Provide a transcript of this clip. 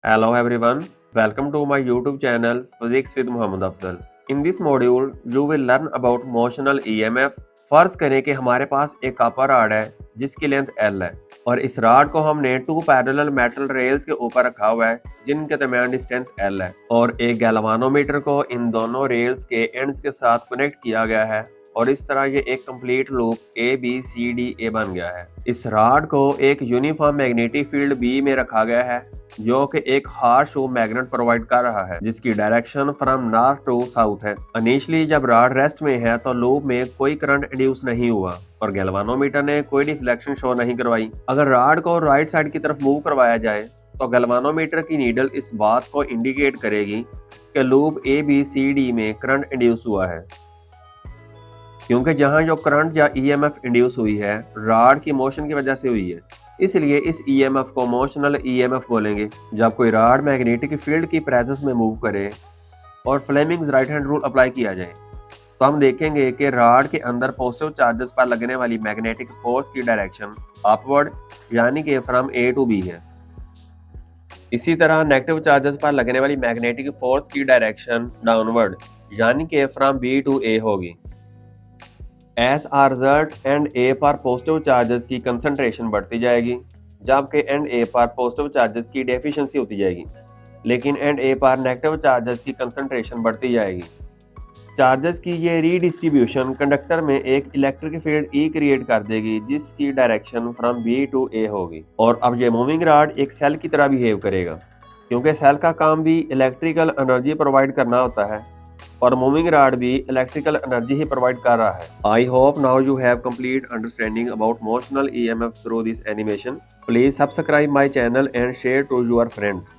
Hello everyone, welcome to my YouTube channel Physics with Muhammad Afzal. In this module, you will learn about motional EMF. फर्ज करें कि हमारे पास एक copper rod है जिसकी length L है और इस रॉड को हमने टू पैरेलल मेटल रेल्स के ऊपर रखा हुआ है जिनके दरमियान डिस्टेंस L है और एक गैल्वानोमीटर को इन दोनों रेल्स के एंड्स के साथ कनेक्ट किया गया है और इस तरह ये एक कंप्लीट लूप ABCDA बन गया है। इस रॉड को एक यूनिफॉर्म मैग्नेटिक फील्ड B में रखा गया है जो कि एक हार्श मैग्नेट प्रोवाइड कर रहा है जिसकी direction from north to south है। इनिशियली जब रॉड रेस्ट में है तो लूप में कोई करंट इंड्यूस नहीं हुआ और गैल्वानोमीटर ने कोई डिफ्लेक्शन शो नहीं करवाई। अगर रॉड को राइट साइड की तरफ मूव करवाया जाए तो गैल्वानोमीटर की नीडल इस बात को इंडिकेट करेगी कि लूप ABCD में करंट इंड्यूस हुआ है, क्योंकि जहां जो करंट या EMF इंड्यूस हुई है रॉड की मोशन की वजह से हुई है, इसलिए इस EMF को मोशनल EMF बोलेंगे। जब कोई रॉड मैग्नेटिक फील्ड की प्रेजेंस में मूव करे और Fleming's right hand rule apply किया जाए तो हम देखेंगे कि रॉड के अंदर पॉजिटिव चार्जेस पर लगने वाली मैग्नेटिक फोर्स की डायरेक्शन अपवर्ड यानी कि फ्रॉम A टू B है। इसी तरह नेगेटिव चार्जेस पर लगने वाली मैग्नेटिक फोर्स की डायरेक्शन डाउनवर्ड यानी कि फ्रॉम B टू A होगी। एज आ रिजल्ट एंड ए पर पॉजिटिव चार्जेस की कंसंट्रेशन बढ़ती जाएगी जबकि एंड ए पर पॉजिटिव चार्जेस की डेफिशिएंसी होती जाएगी, लेकिन एंड ए पर नेगेटिव चार्जेस की कंसंट्रेशन बढ़ती जाएगी। चार्जेस की ये रीडिस्ट्रीब्यूशन कंडक्टर में एक इलेक्ट्रिक फील्ड E क्रिएट कर देगी जिसकी direction from B to A होगी। और अब ये मूविंग रॉड एक सेल की तरह बिहेव करेगा क्योंकि सेल का काम भी इलेक्ट्रिकल एनर्जी प्रोवाइड करना होता है और मूविंग रॉड भी इलेक्ट्रिकल एनर्जी ही प्रोवाइड कर रहा है। I hope now you have complete understanding about motional EMF through this animation. Please subscribe my channel and share to your friends.